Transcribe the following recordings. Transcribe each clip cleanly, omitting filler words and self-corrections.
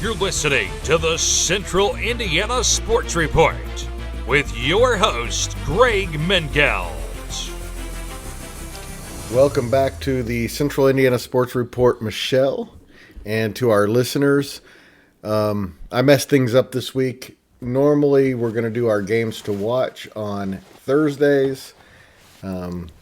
You're listening to the Central Indiana Sports Report with your host, Greg Mengelt. Welcome back to the Central Indiana Sports Report, Michelle, and to our listeners. I messed things up this week. Normally, we're going to do our games to watch on Thursdays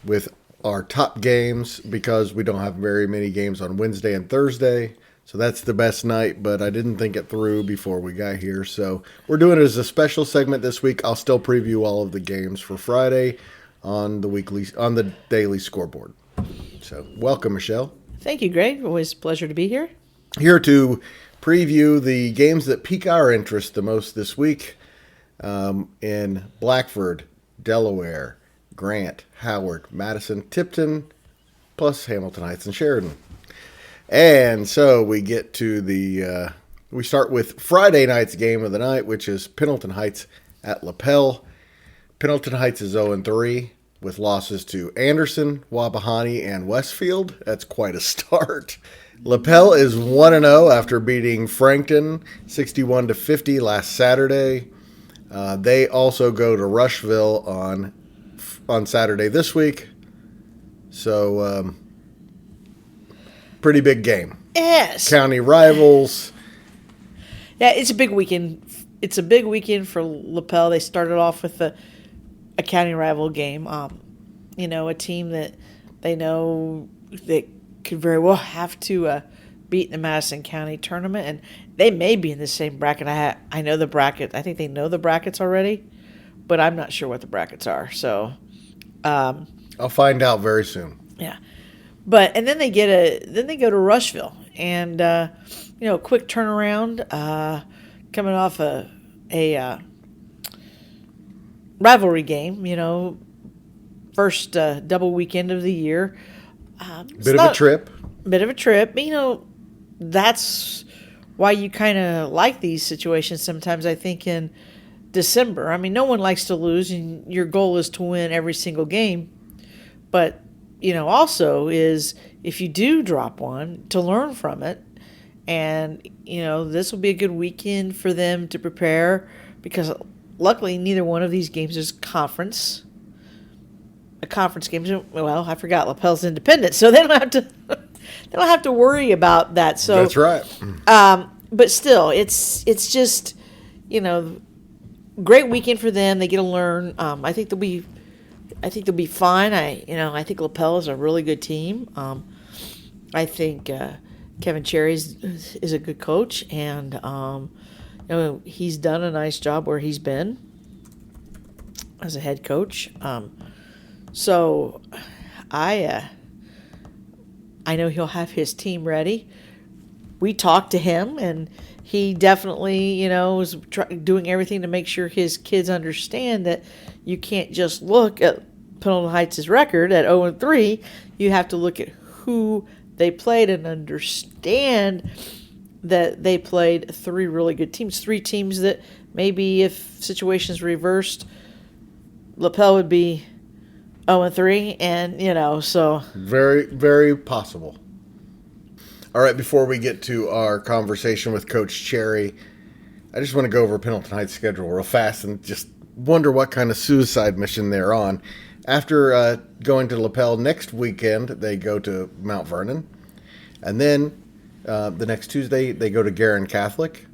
with our top games because we don't have very many games on Wednesday and Thursday. So that's the best night, but I didn't think it through before we got here. So we're doing it as a special segment this week. I'll still preview all of the games for Friday on the daily scoreboard. So welcome, Michelle. Thank you, Greg. Always a pleasure to be here. Here to preview the games that pique our interest the most this week in Blackford, Delaware, Grant, Howard, Madison, Tipton, plus Hamilton Heights and Sheridan. And so we get to we start with Friday night's game of the night, which is Pendleton Heights at Lapel. Pendleton Heights is 0-3 with losses to Anderson, Wabahani, and Westfield. That's quite a start. Lapel is 1-0 after beating Frankton 61-50 last Saturday. They also go to Rushville on Saturday this week. So pretty big game. Yes. County rivals. Yeah, it's a big weekend. It's a big weekend for Lapel. They started off with a county rival game. A team that they know that could very well have to beat in the Madison County tournament, and they may be in the same bracket. I know the bracket. I think they know the brackets already, but I'm not sure what the brackets are. So I'll find out very soon. Yeah. And then they go to Rushville, and a quick turnaround, coming off a rivalry game. First double weekend of the year. Bit of a trip. That's why you kind of like these situations sometimes. I think in December. I mean, no one likes to lose, and your goal is to win every single game, but also is if you do drop one, to learn from it. And, this will be a good weekend for them to prepare because luckily neither one of these games is conference. A conference game. Well, I forgot Lapel's independent, so they don't have to worry about that. So that's right. But still, it's just, great weekend for them. They get to learn. I think they'll be fine. I think Lapel is a really good team. I think Kevin Cherry is a good coach, and he's done a nice job where he's been as a head coach. So I know he'll have his team ready. We talked to him, and he definitely, is doing everything to make sure his kids understand that you can't just look at Pendleton Heights' record at 0-3. You have to look at who they played and understand that they played three really good teams. Three teams that maybe if situations reversed, Lapel would be 0-3, and, so. Very, very possible. All right, before we get to our conversation with Coach Cherry, I just want to go over Pendleton Heights' schedule real fast and just wonder what kind of suicide mission they're on. After going to Lapel next weekend, they go to Mount Vernon. And then the next Tuesday, they go to Garmon Catholic.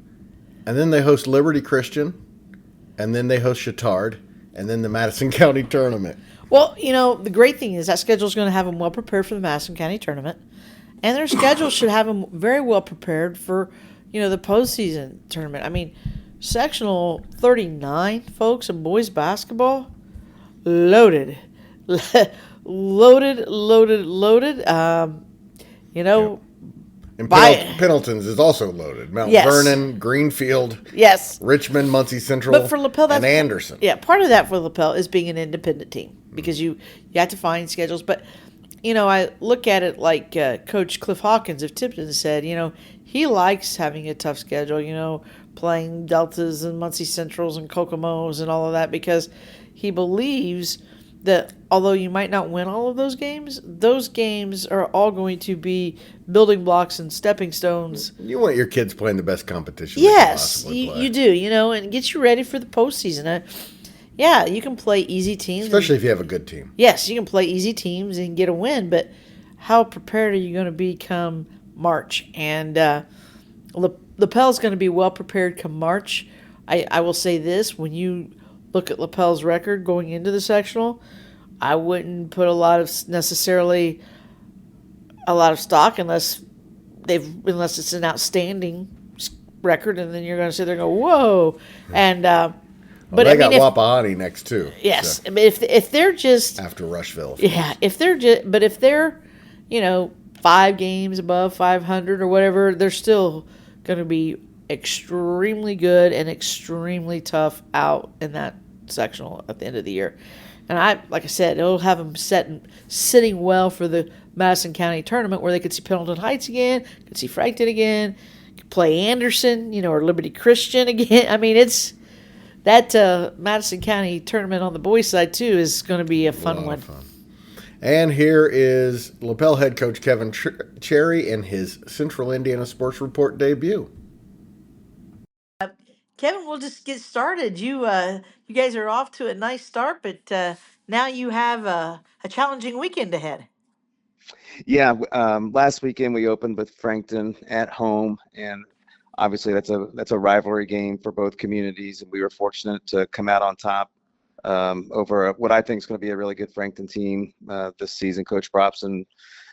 And then they host Liberty Christian. And then they host Chittard. And then the Madison County tournament. Well, the great thing is that schedule is going to have them well prepared for the Madison County tournament. And their schedule should have them very well prepared for, the postseason tournament. I mean, sectional 39, folks, in boys basketball, loaded. loaded. And Pendleton's is also loaded. Mount Vernon, Greenfield, Richmond, Muncie Central, but for Lapel, and Anderson. Yeah, part of that for Lapel is being an independent team because you have to find schedules. But, I look at it like Coach Cliff Hawkins of Tipton said, he likes having a tough schedule, playing Deltas and Muncie Centrals and Kokomos and all of that because he believes that although you might not win all of those games are all going to be building blocks and stepping stones. You want your kids playing the best competition they can Yes, possibly play. you do, and get you ready for the postseason. Yeah, you can play easy teams. Especially if you have a good team. Yes, you can play easy teams and get a win, but how prepared are you going to be come March? And Lapel's going to be well prepared come March. I will say this, when you look at Lapel's record going into the sectional, I wouldn't put necessarily a lot of stock unless it's an outstanding record, and then you're going to sit there and go, whoa. And But they got Wapahani next too. Yes, So, I mean, if they're just after Rushville. Yeah, if they're 5 games above 500 or whatever, they're still going to be extremely good and extremely tough out in that sectional at the end of the year. And like I said, it'll have them sitting well for the Madison County tournament, where they could see Pendleton Heights again, could see Frankton again, could play Anderson, or Liberty Christian again. I mean, it's that Madison County tournament on the boys' side too is going to be a fun one. And here is Lapel head coach Kevin Cherry in his Central Indiana Sports Report debut. Kevin, we'll just get started. You guys are off to a nice start, but now you have a challenging weekend ahead. Yeah, last weekend we opened with Frankton at home, and obviously that's a rivalry game for both communities, and we were fortunate to come out on top over what I think is going to be a really good Frankton team this season. Coach Propson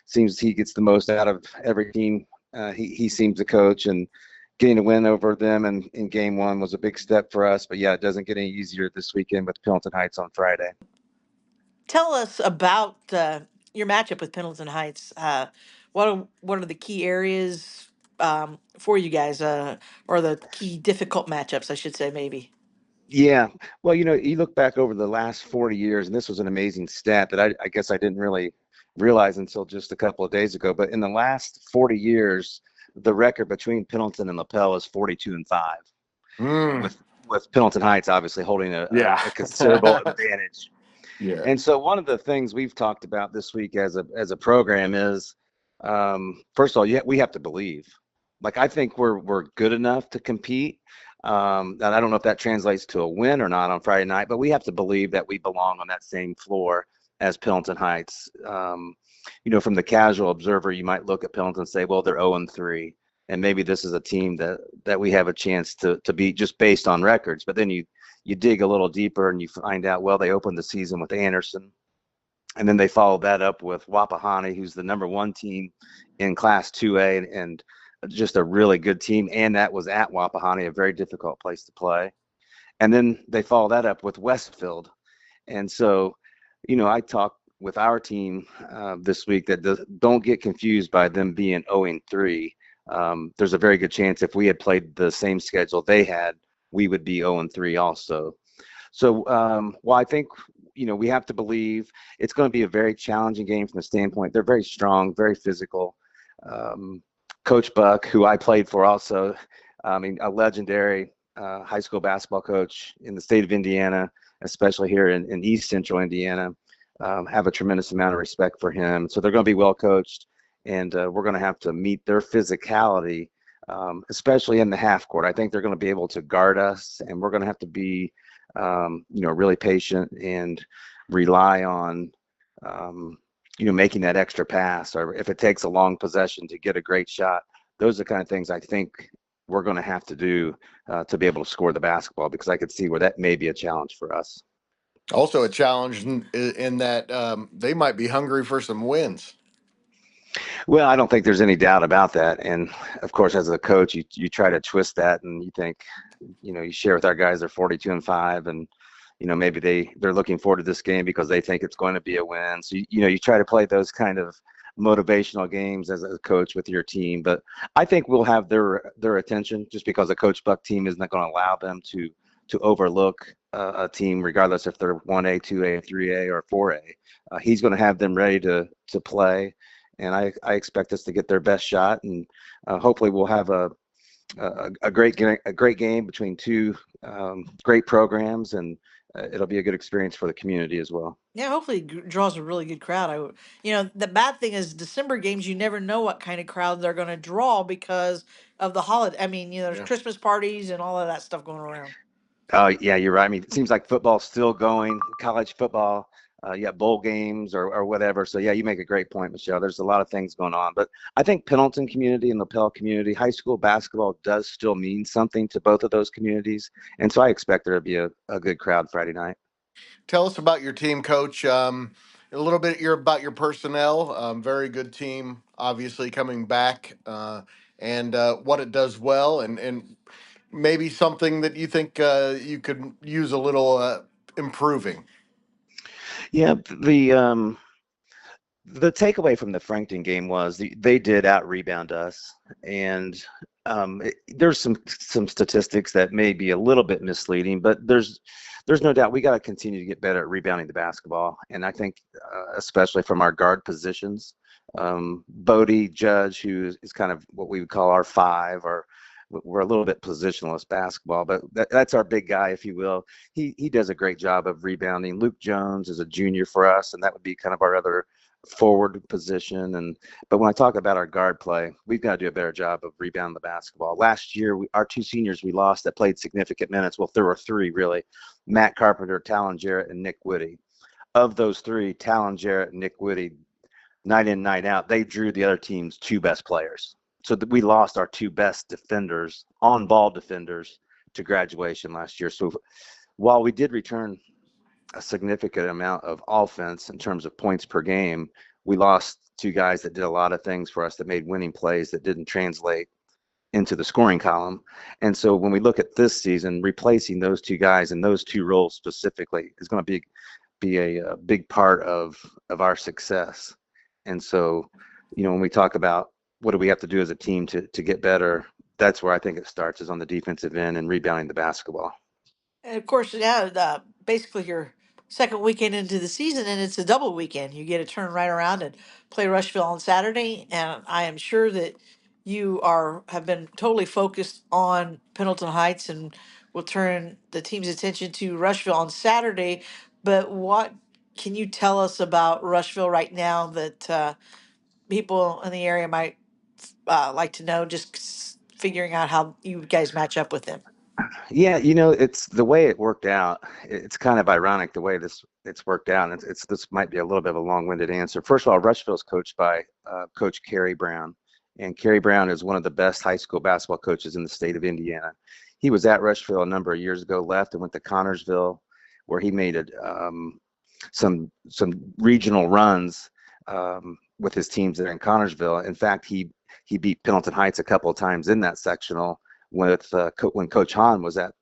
seems he gets the most out of every team he seems to coach, and getting a win over them in game one was a big step for us. But yeah, it doesn't get any easier this weekend with Pendleton Heights on Friday. Tell us about your matchup with Pendleton Heights. What are the key areas for you guys, or the key difficult matchups, I should say, maybe? Yeah, well, you look back over the last 40 years, and this was an amazing stat that I guess I didn't really realize until just a couple of days ago. But in the last 40 years, the record between Pendleton and Lapel is 42-5, with Pendleton Heights obviously holding a considerable advantage. Yeah. And so one of the things we've talked about this week as a program is, first of all, we have to believe. Like, I think we're good enough to compete. And I don't know if that translates to a win or not on Friday night, but we have to believe that we belong on that same floor as Pendleton Heights. From the casual observer, you might look at Pendleton and say, well, they're 0-3, and maybe this is a team that we have a chance to beat just based on records. But then you dig a little deeper and you find out, well, they opened the season with Anderson, and then they followed that up with Wapahani, who's the number 1 team in Class 2A and just a really good team, and that was at Wapahani, a very difficult place to play. And then they follow that up with Westfield. And so, I talked with our team this week that don't get confused by them being 0-3. There's a very good chance if we had played the same schedule they had, we would be 0-3 also. So I think, we have to believe it's going to be a very challenging game from the standpoint. They're very strong, very physical. Coach Buck, who I played for also, a legendary high school basketball coach in the state of Indiana, especially here in East Central Indiana, have a tremendous amount of respect for him. So they're going to be well coached, and we're going to have to meet their physicality, especially in the half court. I think they're going to be able to guard us, and we're going to have to be, really patient and rely on, making that extra pass, or if it takes a long possession to get a great shot. Those are the kind of things I think we're going to have to do to be able to score the basketball, because I could see where that may be a challenge for us. Also a challenge in that they might be hungry for some wins. Well, I don't think there's any doubt about that. And of course, as a coach, you try to twist that, and you think, you share with our guys they're 42-5, and maybe they're looking forward to this game because they think it's going to be a win. So you try to play those kind of motivational games as a coach with your team. But I think we'll have their attention, just because a Coach Buck team is not going to allow them to overlook a team, regardless if they're 1A, 2A, 3A, or 4A. He's going to have them ready to play, and I expect us to get their best shot, and hopefully we'll have a a great game between two great programs, and it'll be a good experience for the community as well. Yeah, hopefully it draws a really good crowd. The bad thing is December games, you never know what kind of crowd they're going to draw because of the holiday. I mean, there's Yeah. Christmas parties and all of that stuff going around. Oh, yeah, you're right. I mean, it seems like football's still going, college football, bowl games or whatever. So, yeah, you make a great point, Michelle. There's a lot of things going on. But I think Pendleton community and Lapel community, high school basketball does still mean something to both of those communities. And so I expect there to be a good crowd Friday night. Tell us about your team, Coach. A little bit about your personnel. Very good team, obviously coming back, and what it does well, and maybe something that you think you could use a little improving. Yeah, the takeaway from the Frankton game was they did out rebound us, and there's some statistics that may be a little bit misleading, but there's no doubt we got to continue to get better at rebounding the basketball, and I think especially from our guard positions, Bodie Judge, who is kind of what we would call our five, or we're a little bit positionless basketball, but that's our big guy, if you will. He does a great job of rebounding. Luke Jones is a junior for us, and that would be kind of our other forward position. But when I talk about our guard play, we've got to do a better job of rebounding the basketball. Last year, our two seniors we lost that played significant minutes. Well, there were three really: Matt Carpenter, Talon Jarrett, and Nick Whitty. Of those three, Talon Jarrett and Nick Whitty, night in, night out, they drew the other team's two best players. So we lost our two best defenders, on-ball defenders, to graduation last year. So while we did return a significant amount of offense in terms of points per game, we lost two guys that did a lot of things for us that made winning plays that didn't translate into the scoring column. And so when we look at this season, replacing those two guys in those two roles specifically is going to be a big part of our success. And so, when we talk about what do we have to do as a team to get better, that's where I think it starts, is on the defensive end and rebounding the basketball. And of course, yeah, basically your second weekend into the season, and it's a double weekend. You get to turn right around and play Rushville on Saturday, and I am sure that you have been totally focused on Pendleton Heights, and will turn the team's attention to Rushville on Saturday. But what can you tell us about Rushville right now that people in the area might like to know? Just figuring out how you guys match up with them. Yeah, it's the way it worked out. It's kind of ironic the way it's worked out. And this might be a little bit of a long-winded answer. First of all, Rushville is coached by Coach Kerry Brown, and Kerry Brown is one of the best high school basketball coaches in the state of Indiana. He was at Rushville a number of years ago, left and went to Connorsville, where he made some regional runs with his teams there in Connorsville. In fact, he beat Pendleton Heights a couple of times in that sectional when Coach Hahn was at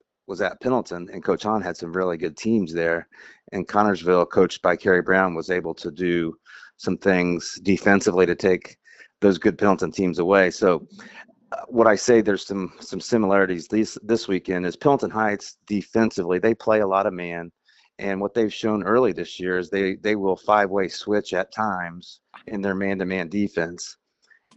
Pendleton, and Coach Hahn had some really good teams there. And Connorsville, coached by Kerry Brown, was able to do some things defensively to take those good Pendleton teams away. So what I say, there's some similarities this weekend is Pendleton Heights defensively, they play a lot of man. And what they've shown early this year is they will five-way switch at times in their man-to-man defense.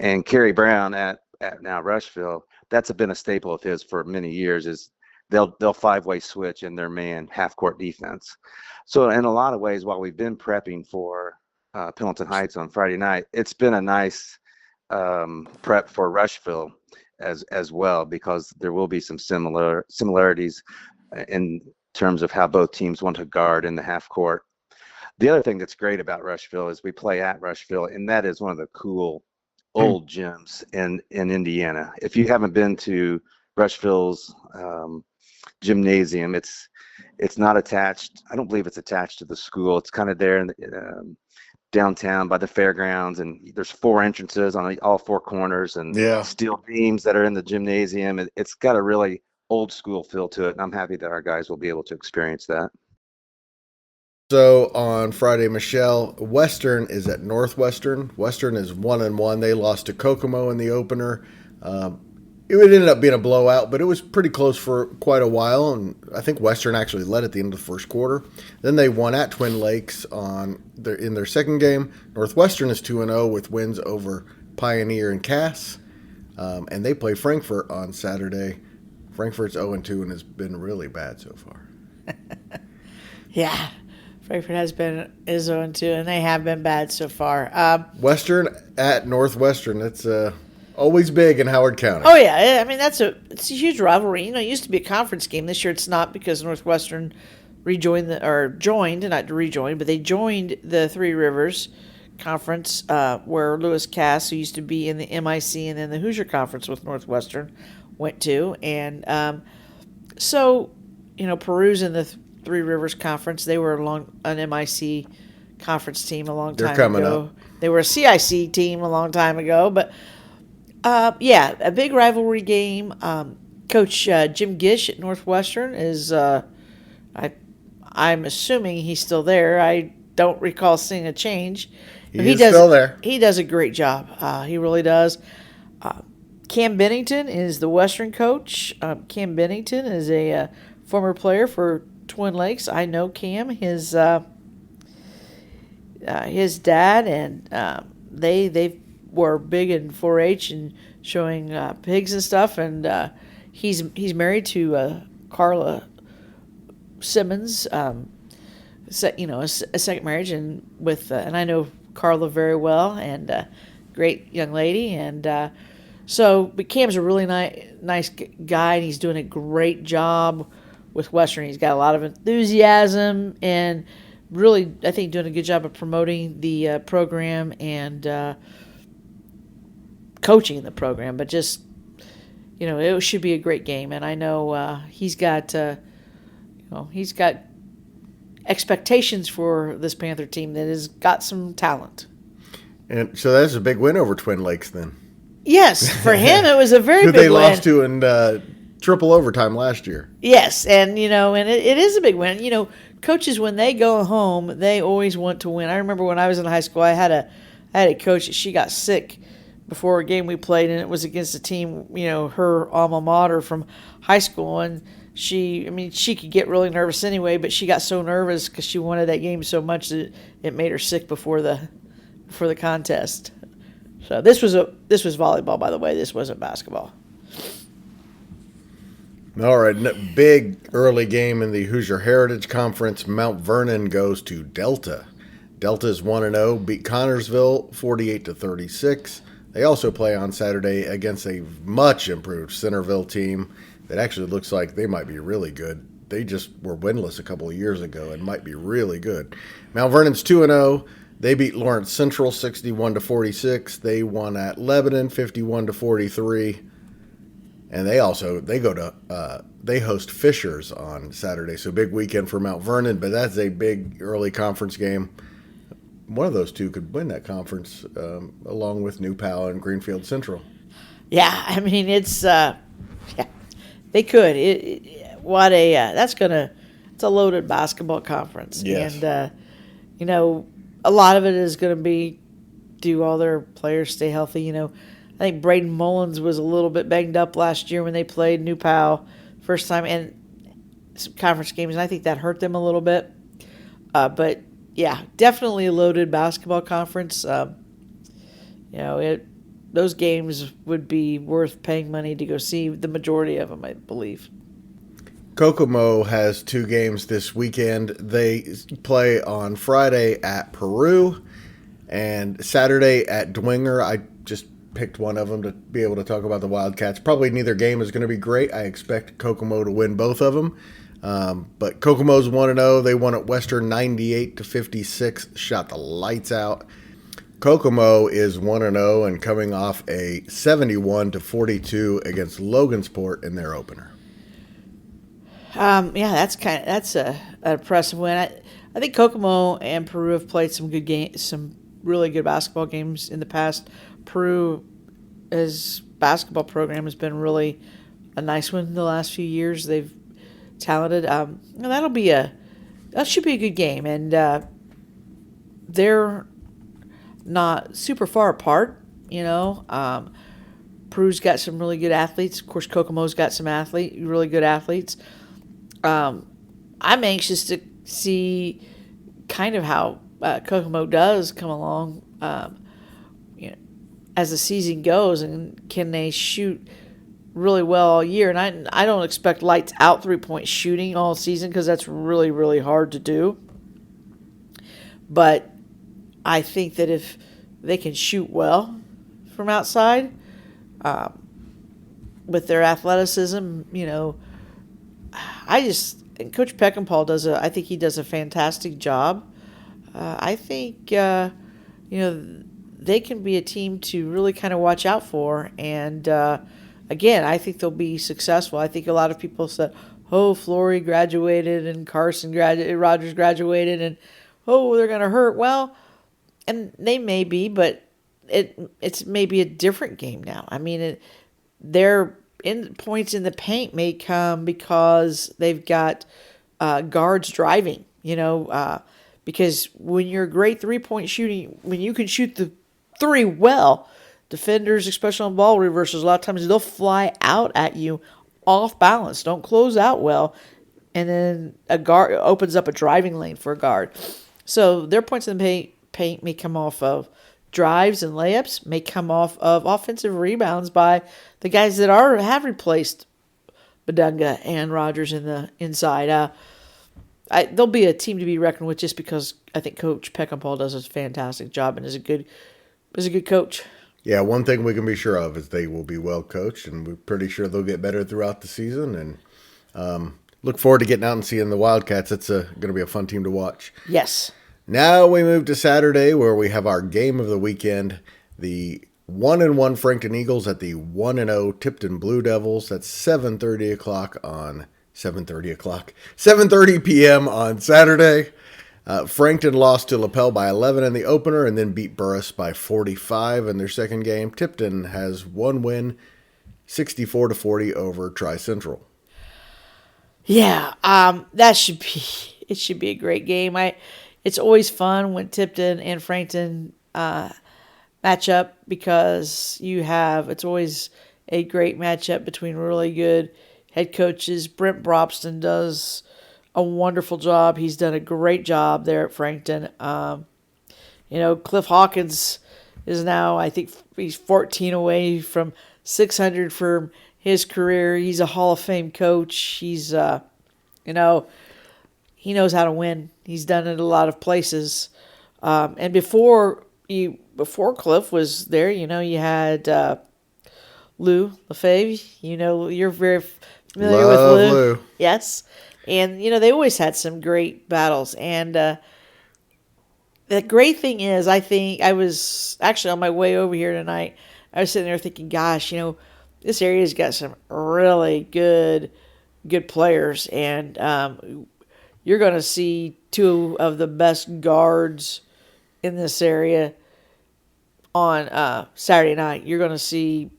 And Kerry Brown at now Rushville, that's been a staple of his for many years, is they'll five-way switch in their man half-court defense. So in a lot of ways, while we've been prepping for Pendleton Heights on Friday night, it's been a nice prep for Rushville as well, because there will be some similarities in terms of how both teams want to guard in the half court. The other thing that's great about Rushville is we play at Rushville, and that is one of the cool old gyms in Indiana. If you haven't been to Rushville's gymnasium, it's not attached. I don't believe it's attached to the school. It's kind of there in the, downtown by the fairgrounds, and there's 4 entrances on all 4 corners, and steel beams that are in the gymnasium. It's got a really old school feel to it, and I'm happy that our guys will be able to experience that. So on Friday, Michelle, Western is at Northwestern. Western is 1-1. They lost to Kokomo in the opener. It ended up being a blowout, but it was pretty close for quite a while, and I think Western actually led at the end of the first quarter. Then they won at Twin Lakes in their second game. Northwestern is 2-0 with wins over Pioneer and Cass. and they play Frankfurt on Saturday. Frankfurt's 0-2 and has been really bad so far. Yeah, Frankfurt is 0-2, and they have been bad so far. Western at Northwestern. That's always big in Howard County. Oh yeah, I mean it's a huge rivalry. It used to be a conference game. This year it's not because Northwestern joined the Three Rivers Conference, where Lewis Cass, who used to be in the MIC and then the Hoosier Conference with Northwestern, went to, and so Peru's in the Three Rivers Conference. They were an MIC conference team a long time ago. They're coming up. They were a CIC team a long time ago, but a big rivalry game. Coach Jim Gish at Northwestern is, I'm assuming he's still there. I don't recall seeing a change. He's still there. He does a great job. He really does. Cam Bennington is the Western coach. Cam Bennington is a former player for Twin Lakes. I know Cam, his dad, and they were big in 4-H and showing pigs and stuff. And he's married to Carla Simmons. A second marriage, and and I know Carla very well, and great young lady, and but Cam's a really nice guy, and he's doing a great job with Western. He's got a lot of enthusiasm, and really, I think, doing a good job of promoting the program and coaching the program. But just it should be a great game, and I know he's got expectations for this Panther team that has got some talent. And so that's a big win over Twin Lakes then. Yes, for him it was a very big win. Who they lost to in triple overtime last year. Yes, and it is a big win. Coaches, when they go home, they always want to win. I remember when I was in high school, I had a coach. She got sick before a game we played, and it was against a team, her alma mater from high school, and she could get really nervous anyway, but she got so nervous because she wanted that game so much that it made her sick before the contest. So this was volleyball, by the way. This wasn't basketball. All right, big early game in the Hoosier Heritage Conference. Mount Vernon goes to Delta. Delta's 1-0, beat Connorsville 48-36. They also play on Saturday against a much improved Centerville team that actually looks like they might be really good. They just were winless a couple of years ago and might be really good. Mount Vernon's 2-0. They beat Lawrence Central 61-46. They won at Lebanon 51-43. And they host Fishers on Saturday. So big weekend for Mount Vernon, but that's a big early conference game. One of those two could win that conference along with New Pal and Greenfield Central. Yeah, I mean it's they could. It's a loaded basketball conference. Yes. And a lot of it is going to be, do all their players stay healthy? I think Braden Mullins was a little bit banged up last year when they played New Pal first time in some conference games, and I think that hurt them a little bit. But yeah, definitely a loaded basketball conference. Those games would be worth paying money to go see, the majority of them, I believe. Kokomo has 2 games this weekend. They play on Friday at Peru and Saturday at Dwenger. I just picked one of them to be able to talk about the Wildcats. Probably neither game is going to be great. I expect Kokomo to win both of them. But Kokomo's 1-0. They won at Western 98-56, shot the lights out. Kokomo is 1-0 and coming off a 71-42 against Logansport in their opener. That's an impressive win. I think Kokomo and Peru have played some good games, some really good basketball games in the past. Peru's basketball program has been really a nice one in the last few years. They've talented. That should be a good game, and they're not super far apart. Peru's got some really good athletes. Of course, Kokomo's got some really good athletes. I'm anxious to see kind of how Kokomo does come along. as the season goes, and can they shoot really well all year? And I don't expect lights out 3-point shooting all season because that's really, really hard to do. But I think that if they can shoot well from outside, with their athleticism, and Coach Peckinpah I think he does a fantastic job. I think, they can be a team to really kind of watch out for. And, again, I think they'll be successful. I think a lot of people said, oh, Flory graduated and Rogers graduated, and, oh, they're going to hurt. Well, and they may be, but it's maybe a different game now. I mean, their points in the paint may come because they've got guards driving, because when you're great 3-point shooting, when you can shoot the three well, defenders, especially on ball reversals, a lot of times they'll fly out at you off balance, don't close out well, and then a guard opens up a driving lane for a guard. So their points in the paint may come off of drives and layups, may come off of offensive rebounds by the guys that have replaced Badunga and Rogers in the inside. They'll be a team to be reckoned with just because I think Coach Peckinpah does a fantastic job and is a good coach. Yeah, one thing we can be sure of is they will be well coached, and we're pretty sure they'll get better throughout the season. And look forward to getting out and seeing the Wildcats. It's going to be a fun team to watch. Yes. Now we move to Saturday, where we have our game of the weekend, the 1-1 Frankton Eagles at the 1-0 Tipton Blue Devils. That's 7:30 p.m. on Saturday. Frankton lost to Lapel by 11 in the opener and then beat Burris by 45 in their second game. Tipton has one win, 64-40 over Tri-Central. Yeah, it should be a great game. It's always fun when Tipton and Frankton match up because it's always a great matchup between really good head coaches. Brent Brobston does a wonderful job. He's done a great job there at Frankton. Cliff Hawkins is now, I think he's 14 away from 600 for his career. He's a Hall of Fame coach. He's, he knows how to win. He's done it a lot of places. And before Cliff was there, you had Lou Lefebvre. You're very familiar with Lou. Yes. And, they always had some great battles. And the great thing is, I think I was actually on my way over here tonight. I was sitting there thinking, gosh, this area's got some really good players. And you're going to see two of the best guards in this area on Saturday night. You're going to see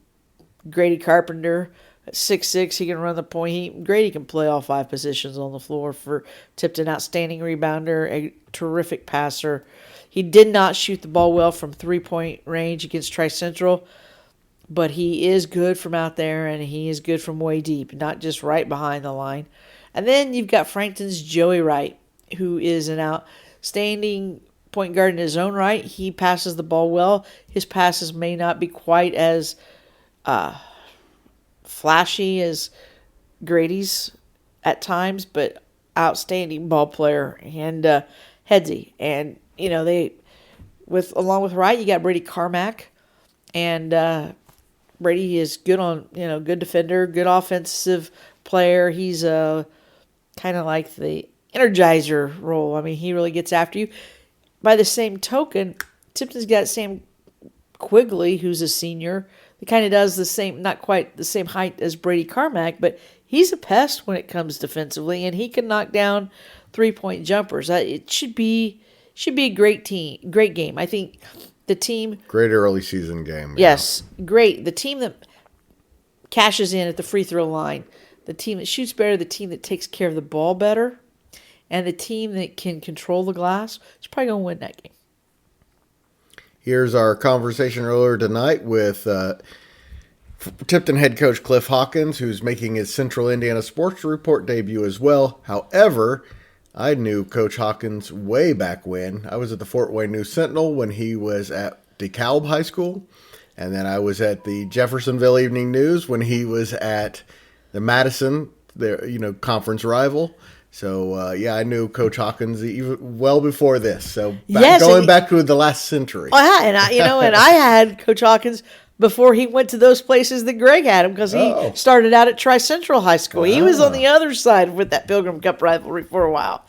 Grady Carpenter at 6'6". He can run the point. Grady can play all 5 positions on the floor for Tipton. Outstanding rebounder, a terrific passer. He did not shoot the ball well from 3-point range against Tri-Central, but he is good from out there, and he is good from way deep, not just right behind the line. And then you've got Frankton's Joey Wright, who is an outstanding point guard in his own right. He passes the ball well. His passes may not be quite as flashy as Grady's at times, but outstanding ball player and headsy. And along with Wright, you got Brady Carmack, and Brady is good on good defender, good offensive player. He's kind of like the energizer role. I mean, he really gets after you. By the same token, Tipton's got Sam Quigley, who's a senior. He kind of does the same, not quite the same height as Brady Carmack, but he's a pest when it comes defensively, and he can knock down 3-point jumpers. It should be a great game. I think the team. Great early season game. Yes, great. The team that cashes in at the free throw line, the team that shoots better, the team that takes care of the ball better, and the team that can control the glass is probably going to win that game. Here's our conversation earlier tonight with Tipton head coach Cliff Hawkins, who's making his Central Indiana Sports Report debut as well. However, I knew Coach Hawkins way back when. I was at the Fort Wayne News Sentinel when he was at DeKalb High School. And then I was at the Jeffersonville Evening News when he was at the Madison, their conference rival. So yeah, I knew Coach Hawkins even well before this. So going back to the last century. Oh yeah, and I had Coach Hawkins before he went to those places that Greg had him, because he started out at Tri-Central High School. He was on the other side with that Pilgrim Cup rivalry for a while.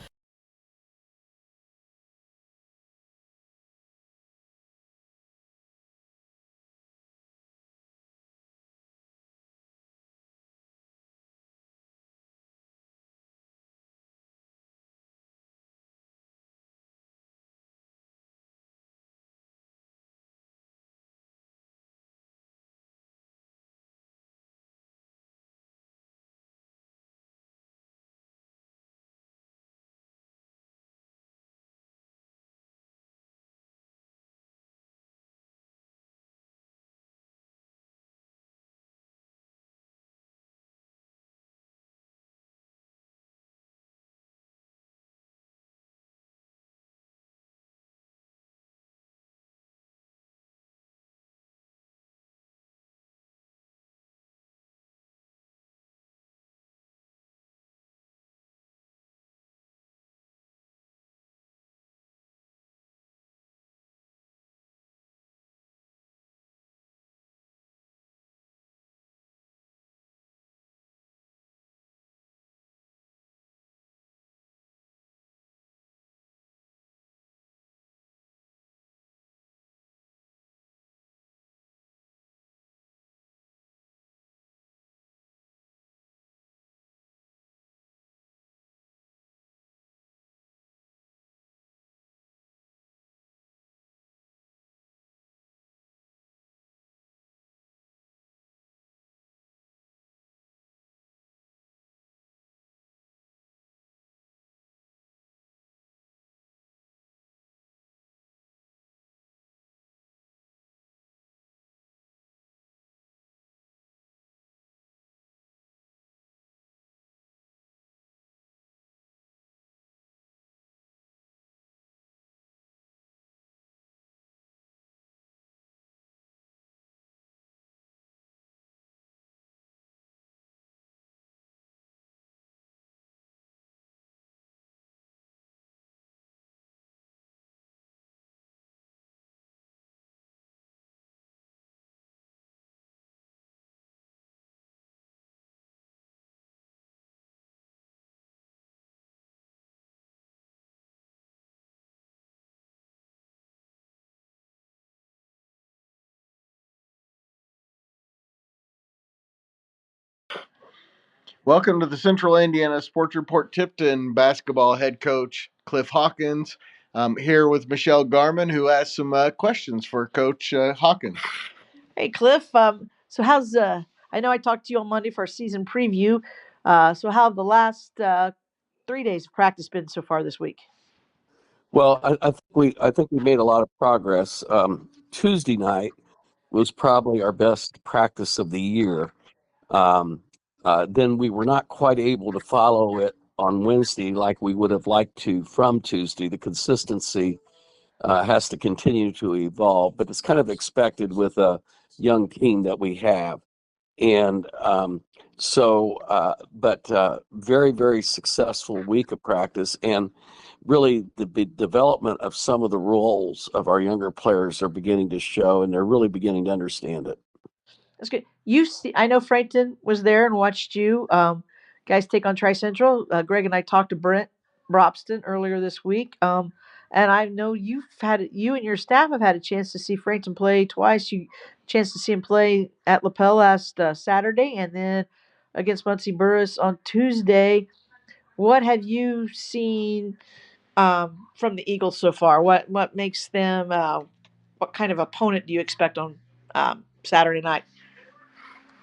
Welcome to the Central Indiana Sports Report. Tipton basketball head coach Cliff Hawkins. I'm here with Michelle Garmon, who has some questions for Coach Hawkins. Hey, Cliff. So how's I know I talked to you on Monday for our season preview. So how have the last 3 days of practice been so far this week? Well, I think we made a lot of progress. Tuesday night was probably our best practice of the year. Then we were not quite able to follow it on Wednesday like we would have liked to from Tuesday. The consistency has to continue to evolve, but it's kind of expected with a young team that we have. And very, very successful week of practice. And really the development of some of the roles of our younger players are beginning to show, and they're really beginning to understand it. That's good. I know Frankton was there and watched you guys take on Tri-Central. Greg and I talked to Brent Bropston earlier this week. And I know you and your staff have had a chance to see Frankton play twice. You chance to see him play at Lapel last Saturday, and then against Muncie Burris on Tuesday. What have you seen from the Eagles so far? What makes them? What kind of opponent do you expect on Saturday night?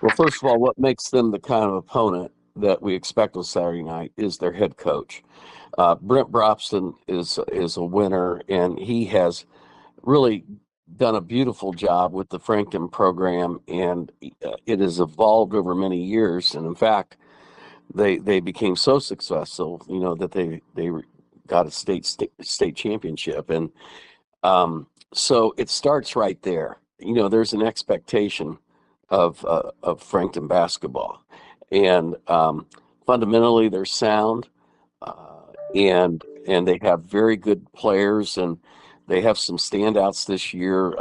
Well, first of all, what makes them the kind of opponent that we expect on Saturday night is their head coach. Brent Bropston is a winner, and he has really done a beautiful job with the Frankton program, and it has evolved over many years. And in fact, they became so successful, that they got a state championship, and so it starts right there. there's an expectation of Frankton basketball, and fundamentally they're sound, and they have very good players, and they have some standouts this year.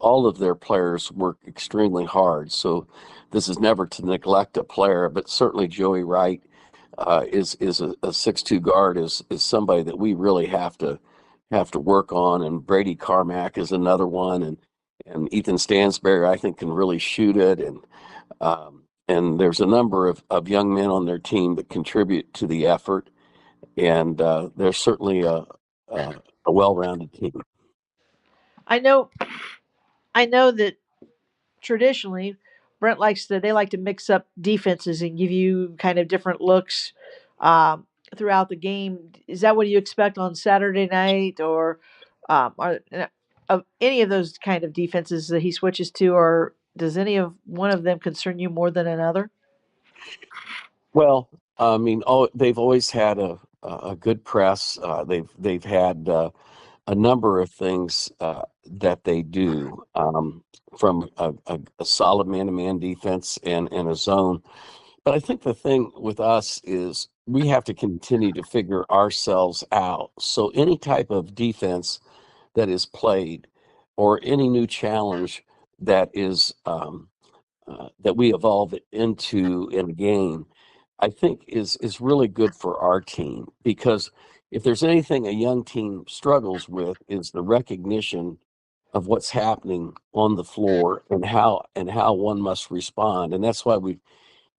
All of their players work extremely hard, so this is never to neglect a player, but certainly Joey Wright is a 6'2" guard is somebody that we really have to work on, and Brady Carmack is another one, and Ethan Stansberry I think can really shoot it, and there's a number of young men on their team that contribute to the effort, and they're certainly a well-rounded team. I know. I know that traditionally, they like to mix up defenses and give you kind of different looks throughout the game. Is that what you expect on Saturday night, or are of any of those kind of defenses that he switches to, or does any of one of them concern you more than another? Well, I mean, they've always had a good press. They've had a number of things that they do, from a solid man-to-man defense and a zone. But I think the thing with us is we have to continue to figure ourselves out. So any type of defense that is played, or any new challenge that is that we evolve into in a game, I think is really good for our team, because if there's anything a young team struggles with is the recognition of what's happening on the floor, and how one must respond. And that's why we're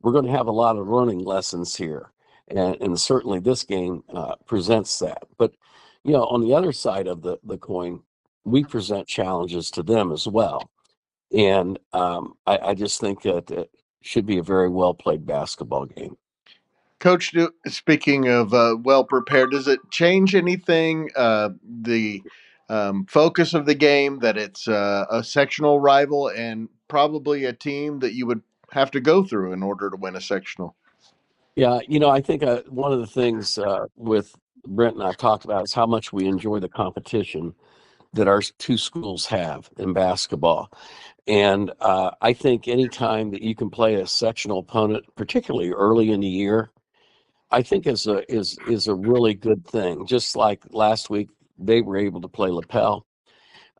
going to have a lot of learning lessons here, and certainly this game presents that. But on the other side of the coin, we present challenges to them as well, and I just think that it should be a very well played basketball game. Coach, speaking of well prepared, does it change anything? The focus of the game, that it's a sectional rival and probably a team that you would have to go through in order to win a sectional. Yeah, I think one of the things with Brent and I've talked about is how much we enjoy the competition that our two schools have in basketball. And I think anytime that you can play a sectional opponent, particularly early in the year, I think is a really good thing. Just like last week, they were able to play Lapel.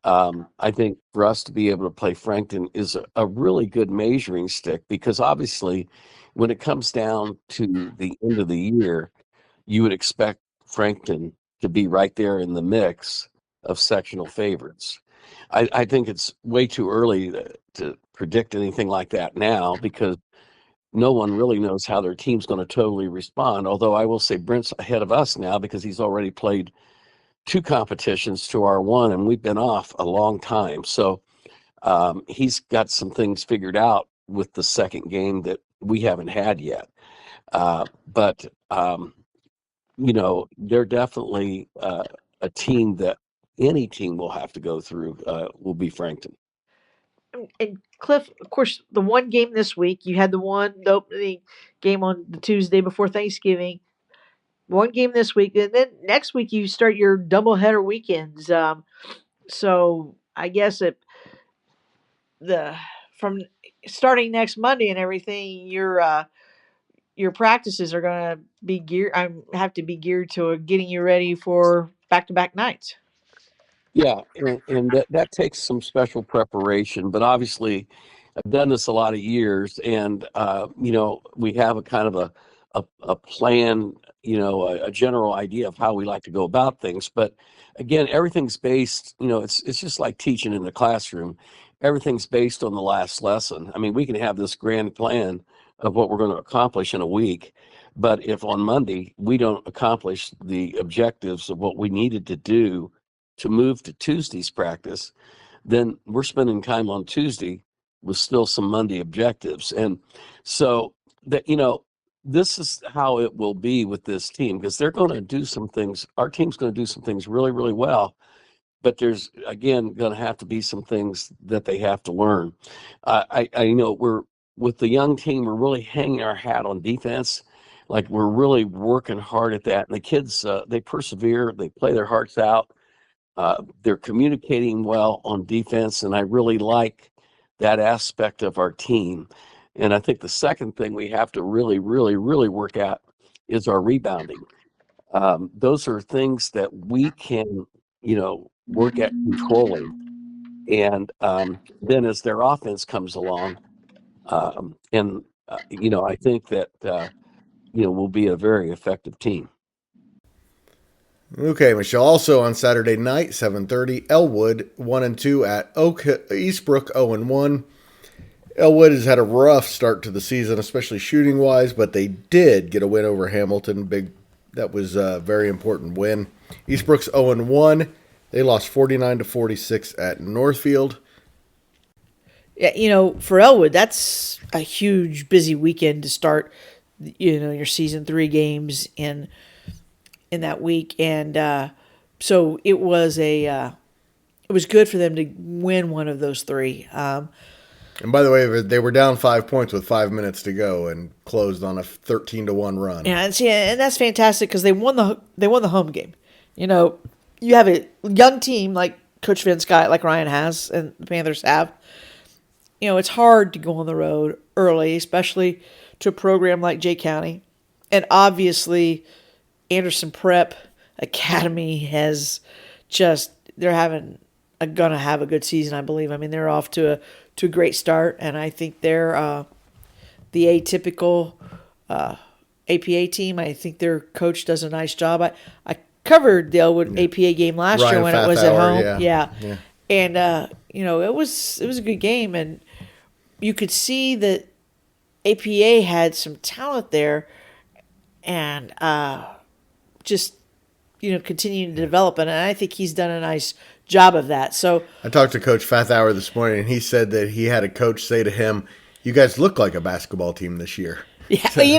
I think for us to be able to play Frankton is a really good measuring stick, because obviously when it comes down to the end of the year, you would expect Frankton to be right there in the mix of sectional favorites. I think it's way too early to predict anything like that now, because no one really knows how their team's going to totally respond. Although I will say Brent's ahead of us now, because he's already played two competitions to our one, and we've been off a long time. So he's got some things figured out with the second game that we haven't had yet. But they're definitely a team that any team will have to go through, will be Frankton. And Cliff, of course, the one game this week, you had the opening game on the Tuesday before Thanksgiving. One game this week, and then next week you start your doubleheader weekends. So I guess from starting next Monday and everything, your practices are going to be have to be geared to getting you ready for back-to-back nights. Yeah, and that takes some special preparation, but obviously I've done this a lot of years, and we have a kind of a plan, a general idea of how we like to go about things. But again, everything's based, it's just like teaching in the classroom. Everything's based on the last lesson. I mean, we can have this grand plan of what we're going to accomplish in a week, but if on Monday we don't accomplish the objectives of what we needed to do to move to Tuesday's practice, then we're spending time on Tuesday with still some Monday objectives. And so that, this is how it will be with this team, because they're going to do some things. Our team's going to do some things really, really well, but there's, again, going to have to be some things that they have to learn. I we're with the young team, we're really hanging our hat on defense. Like, we're really working hard at that. And the kids, they persevere, they play their hearts out. They're communicating well on defense, and I really like that aspect of our team. And I think the second thing we have to really, really, really work at is our rebounding. Those are things that we can, work at controlling. And then as their offense comes along, I think that, we'll be a very effective team. Okay, Michelle. Also on Saturday night, 7:30, Elwood 1-2 at Eastbrook 0-1. Elwood has had a rough start to the season, especially shooting wise, but they did get a win over Hamilton. That was a very important win. Eastbrook's 0-1. They lost 49-46 at Northfield. Yeah, for Elwood, that's a huge, busy weekend to start, your season 3 games in that week, and so it was good for them to win one of those 3. And by the way, they were down 5 points with 5 minutes to go and closed on a 13-1 run. And that's fantastic because they won the home game. You have a young team like Coach Van Sky, like Ryan has, and the Panthers have. It's hard to go on the road early, especially to a program like Jay County, and obviously Anderson Prep Academy has they're gonna have a good season, I believe. I mean, they're off to a great start, and I think they're the atypical APA team. I think their coach does a nice job. I covered the Elwood APA game last year when it was at home. Yeah. And it was a good game, and you could see that APA had some talent there, and continuing to develop it. And I think he's done a nice job of that. So I talked to Coach Fathauer this morning, and he said that he had a coach say to him, "You guys look like a basketball team this year." Yeah, they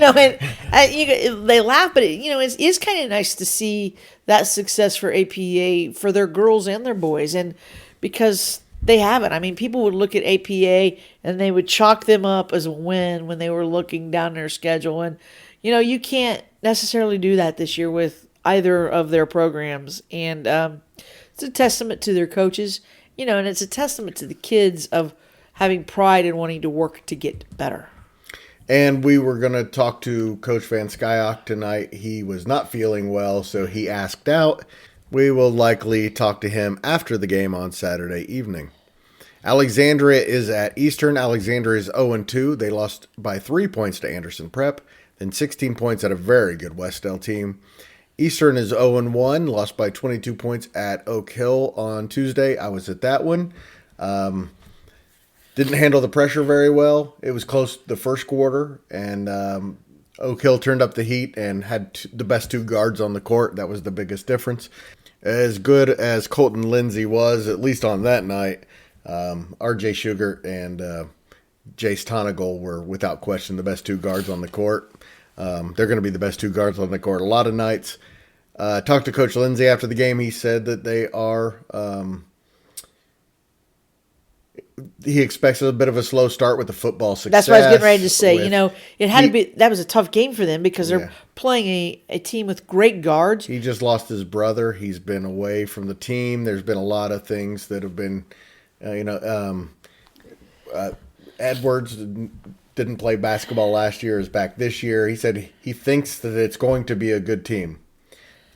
laugh, but it's kind of nice to see that success for APA, for their girls and their boys, and because they haven't. I mean, people would look at APA and they would chalk them up as a win when they were looking down their schedule, and you can't necessarily do that this year with either of their programs, and it's a testament to their coaches, and it's a testament to the kids of having pride and wanting to work to get better. And we were going to talk to Coach Van Skyok tonight. He was not feeling well, so he asked out. We will likely talk to him after the game on Saturday evening. Alexandria is at Eastern. Alexandria is 0-2. They lost by 3 points to Anderson Prep, then 16 points at a very good Westdale team. Eastern is 0-1, lost by 22 points at Oak Hill on Tuesday. I was at that one. Didn't handle the pressure very well. It was close the first quarter, and Oak Hill turned up the heat and had the best 2 guards on the court. That was the biggest difference. As good as Colton Lindsay was, at least on that night, R.J. Sugar and Jace Tonagel were without question the best 2 guards on the court. They're going to be the best 2 guards on the court a lot of nights. Talked to Coach Lindsay after the game. He said that they are... he expects a bit of a slow start with the football success. That's what I was getting ready to say. It had to be. That was a tough game for them because they're playing a team with great guards. He just lost his brother. He's been away from the team. There's been a lot of things that have been, Edwards didn't play basketball last year. Is back this year. He said he thinks that it's going to be a good team,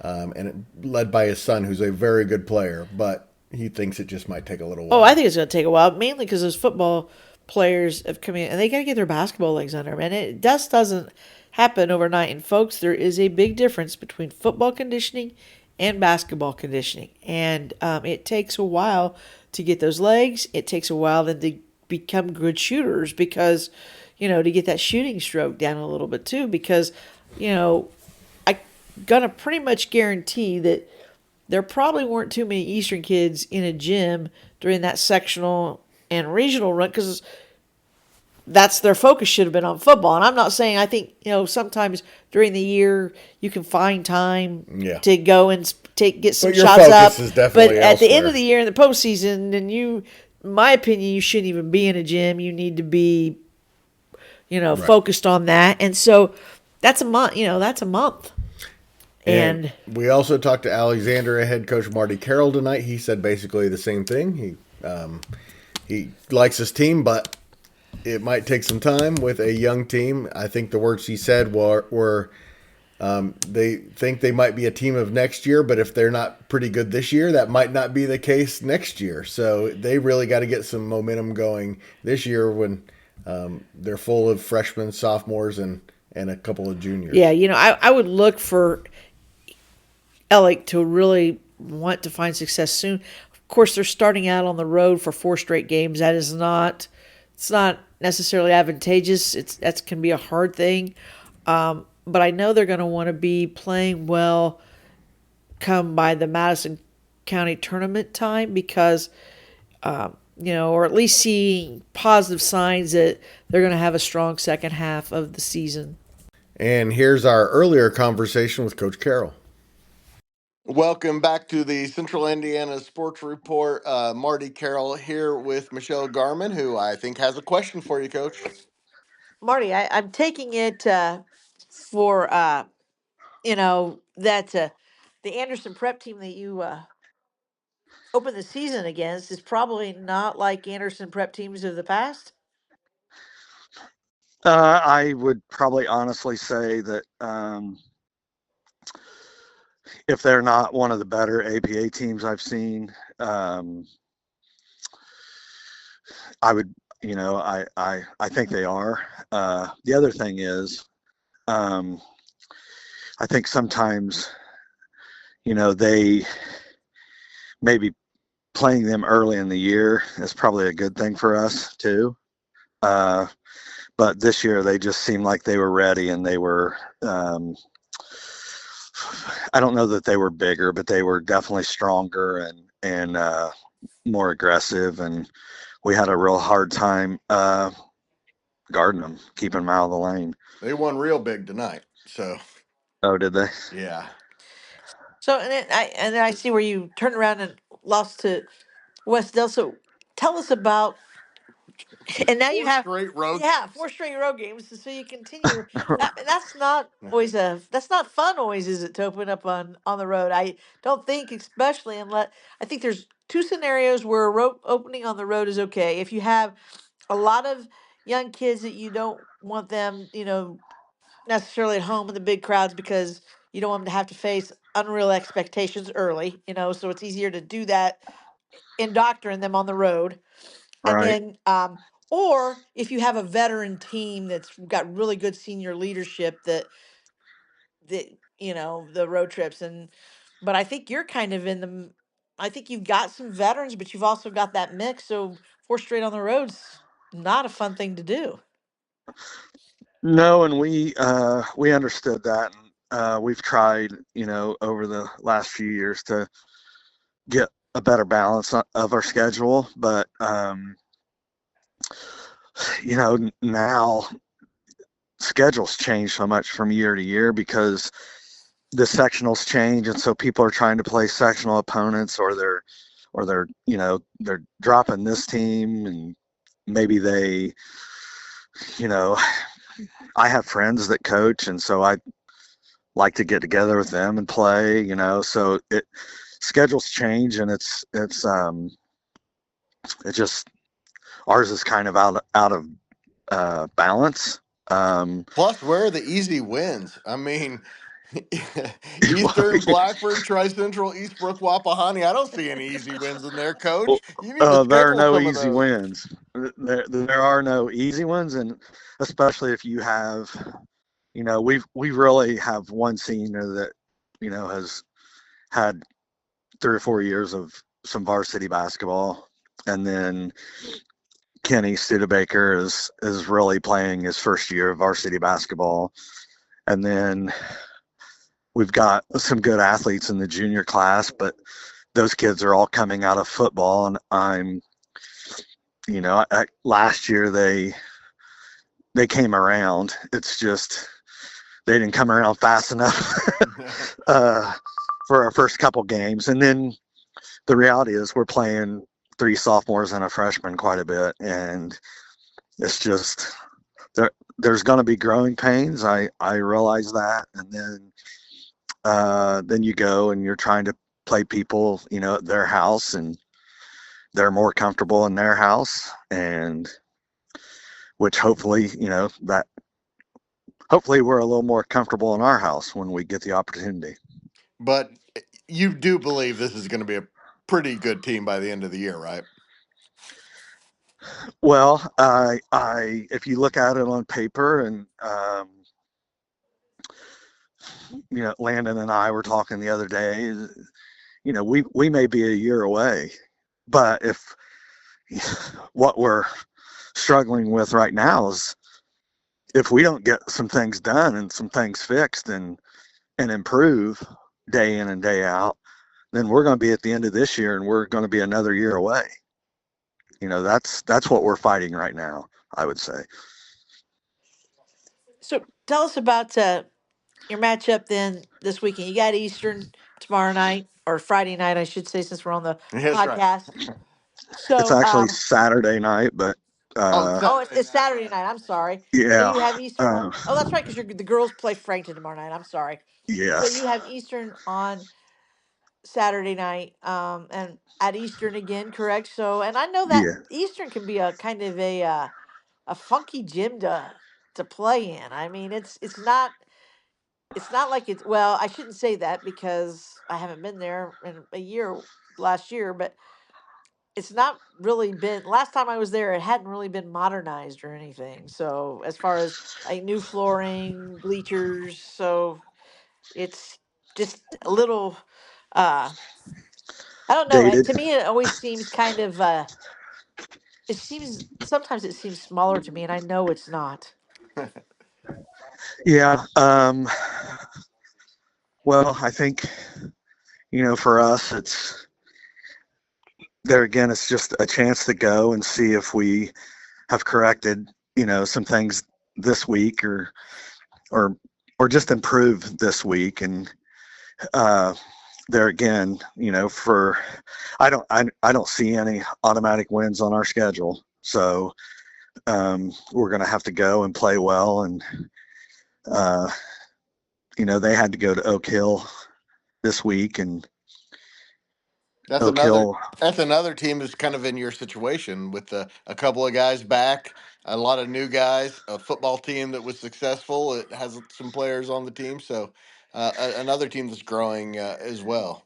and led by his son, who's a very good player, but he thinks it just might take a little while. Oh, I think it's going to take a while, mainly because those football players have come in, and they got to get their basketball legs under them. And it just doesn't happen overnight. And, folks, there is a big difference between football conditioning and basketball conditioning. And it takes a while to get those legs. It takes a while then to become good shooters because, to get that shooting stroke down a little bit too. Because, I'm going to pretty much guarantee that there probably weren't too many Eastern kids in a gym during that sectional and regional run because that's their focus should have been on football. And I'm not saying I think, sometimes during the year you can find time to go and get some shots up. But at the end of the year in the postseason, then in my opinion, you shouldn't even be in a gym. You need to be, focused on that. And so that's a month, And we also talked to Alexandria head coach Marty Carroll tonight. He said basically the same thing. He likes his team, but it might take some time with a young team. I think the words he said were they think they might be a team of next year, but if they're not pretty good this year, that might not be the case next year. So they really got to get some momentum going this year when they're full of freshmen, sophomores, and a couple of juniors. yeah, I would look for Alec to really want to find success soon. Of course, they're starting out on the road for 4 straight games. It's not necessarily advantageous. That can be a hard thing. But I know they're going to want to be playing well come by the Madison County tournament time because, or at least seeing positive signs that they're going to have a strong second half of the season. And here's our earlier conversation with Coach Carroll. Welcome back to the Central Indiana Sports Report. Marty Carroll here with Michelle Garmon, who I think has a question for you, Coach. Marty, I'm taking it for that the Anderson Prep team that you opened the season against is probably not like Anderson Prep teams of the past. I would probably honestly say that if they're not one of the better APA teams I've seen, I would, I think they are. The other thing is, I think sometimes, they maybe playing them early in the year is probably a good thing for us too. But this year they just seemed like they were ready and they were, I don't know that they were bigger, but they were definitely stronger and more aggressive. And we had a real hard time guarding them, keeping them out of the lane. They won real big tonight. So. Oh, did they? Yeah. So and then I see where you turned around and lost to West Del. So tell us about. And now you have 4 straight road games, so you continue. That's not always that's not fun. Always is it to open up on the road? I don't think, especially unless I think there's 2 scenarios where opening on the road is okay. If you have a lot of young kids that you don't want them, necessarily at home in the big crowds because you don't want them to have to face unreal expectations early. So it's easier to do that, indoctrinate them on the road. And Right. then, or if you have a veteran team that's got really good senior leadership that the road trips but I think you're kind of I think you've got some veterans, but you've also got that mix. So 4 straight on the road's not a fun thing to do. No, and we understood that. And we've tried, over the last few years to get a better balance of our schedule. But, now schedules change so much from year to year because the sectionals change. And so people are trying to play sectional opponents or they're dropping this team and maybe they, I have friends that coach, and so I like to get together with them and play, so schedules change and it just, ours is kind of out of balance. Plus, where are the easy wins? I mean, Eastern, Blackford, Tri-Central, Eastbrook, Wapahani. I don't see any easy wins in there, Coach. You need to There are schedule no some of easy those. wins. There are no easy ones, and especially if you have, we really have one senior that, has had 3 or 4 years of some varsity basketball, and then Kenny Studebaker is really playing his first year of varsity basketball, and then we've got some good athletes in the junior class, but those kids are all coming out of football, and I'm, last year they came around. It's just they didn't come around fast enough for our first couple games, and then the reality is we're playing 3 sophomores and a freshman quite a bit, and it's just there's going to be growing pains. I realize that, and then then you go and you're trying to play people, at their house, and they're more comfortable in their house, and which hopefully, that hopefully we're a little more comfortable in our house when we get the opportunity. But you do believe this is going to be a pretty good team by the end of the year, right? Well, if you look at it on paper, and Landon and I were talking the other day, we may be a year away, but if what we're struggling with right now is if we don't get some things done and some things fixed and improve day in and day out, then we're going to be at the end of this year and we're going to be another year away. That's what we're fighting right now, I would say. So tell us about your matchup then this weekend. You got Eastern tomorrow night, or Friday night, I should say, since we're on the That's right. podcast. It's So, actually Saturday night, but Oh, it's oh, Saturday it's night. Saturday night. I'm sorry. So yeah, you have Eastern. Oh, that's right, because the girls play Frankton tomorrow night. I'm sorry. So yes, you have Eastern on Saturday night, and at Eastern again, correct? So, and I know that yeah, Eastern can be a kind of a funky gym to play in. I mean, it's not like it's, well, I shouldn't say that because I haven't been there in a year last year, but it's not really been, last time I was there it hadn't really been modernized or anything. So as far as like new flooring, bleachers, so it's just a little uh I don't know. dated. To me it always seems kind of it seems, sometimes it seems smaller to me, and I know it's not. Yeah. Well, I think for us, it's there again. It's just a chance to go and see if we have corrected some things this week, or or just improve this week, and uh, there again, for I don't see any automatic wins on our schedule, so we're going to have to go and play well, and uh, they had to go to Oak Hill this week, and That's Oak another. Hill, That's another team that's kind of in your situation with a couple of guys back, a lot of new guys, a football team that was successful. It has some players on the team, so another team that's growing as well.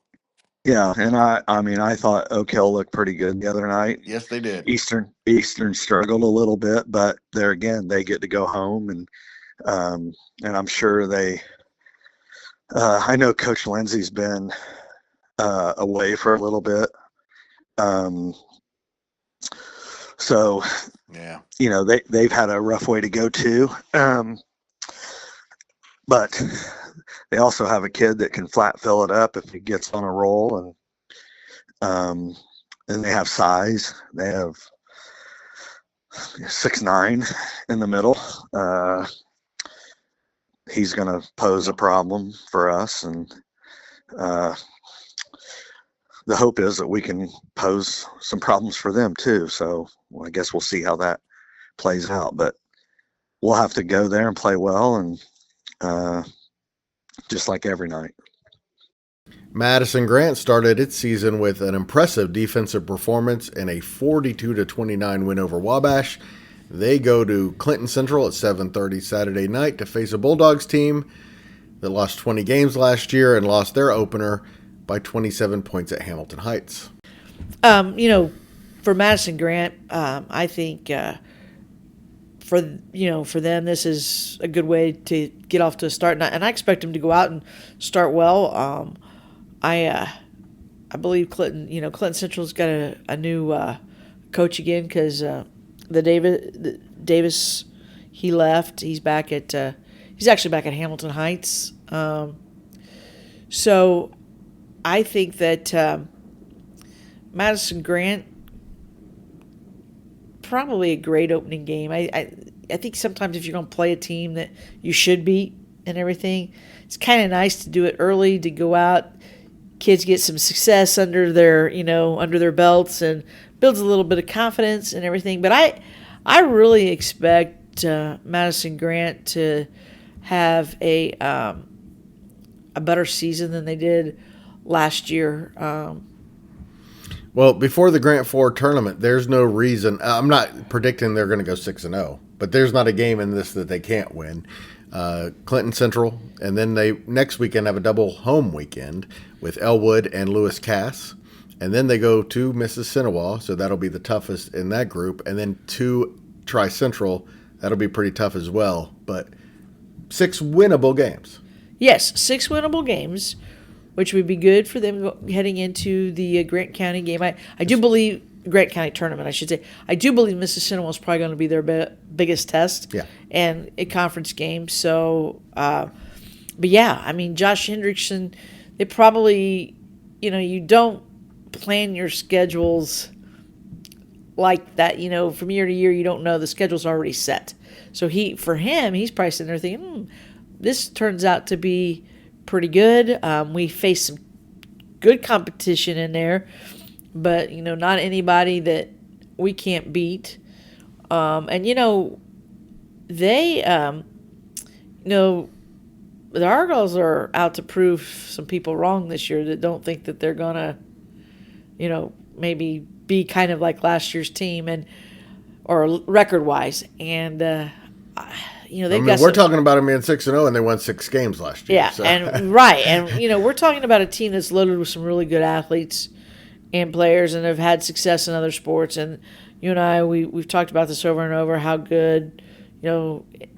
yeah, and I mean I thought Oak Hill looked pretty good the other night. Yes, they did. Eastern struggled a little bit, but there again they get to go home, and I'm sure they. I know Coach Lindsay's been away for a little bit. Um, so, Yeah. they've had a rough way to go too. But they also have a kid that can flat fill it up if he gets on a roll, and they have size. They have 6'9" in the middle. He's going to pose a problem for us, and the hope is that we can pose some problems for them too. So I guess we'll see how that plays out, but we'll have to go there and play well, and just like every night. Madison-Grant started its season with an impressive defensive performance and a 42-29 win over Wabash. They go to Clinton Central at 7:30 Saturday night to face a Bulldogs team that lost 20 games last year and lost their opener by 27 points at Hamilton Heights. For Madison-Grant, I think for them this is a good way to get off to a start, and I expect them to go out and start well. I believe Clinton Central's got a new coach again, because the Davis he left. He's back at he's actually back at Hamilton Heights. So I think that Madison-Grant, probably a great opening game. I think sometimes if you're going to play a team that you should beat and everything, it's kind of nice to do it early, to go out, kids get some success under their belts, and builds a little bit of confidence and everything. But I really expect, expect, Madison-Grant to have a a better season than they did last year. Well, before the Grant 4 tournament, there's no reason. I'm not predicting they're going to go 6-0, but there's not a game in this that they can't win. Clinton Central, and then they next weekend have a double home weekend with Elwood and Lewis Cass, and then they go to Mississinawa, so that'll be the toughest in that group, and then to Tri-Central, that'll be pretty tough as well, but 6 winnable games. Yes, 6 winnable games, which would be good for them heading into the Grant County game. I do believe Grant County tournament, I should say. I do believe Mississinawa is probably going to be their biggest test and a conference game. So, but yeah, I mean, Josh Hendrixson, they probably, you don't plan your schedules like that. From year to year, you don't know. The schedule's already set. So for him, he's probably sitting there thinking, this turns out to be pretty good. We faced some good competition in there, but not anybody that we can't beat. And they, the Argos are out to prove some people wrong this year that don't think that they're gonna, maybe be kind of like last year's team or record wise. And we're talking about them being 6-0, and they won 6 games last year. Yeah, so. and right, and we're talking about a team that's loaded with some really good athletes and players, and have had success in other sports. And you and I, we've talked about this over and over, how good,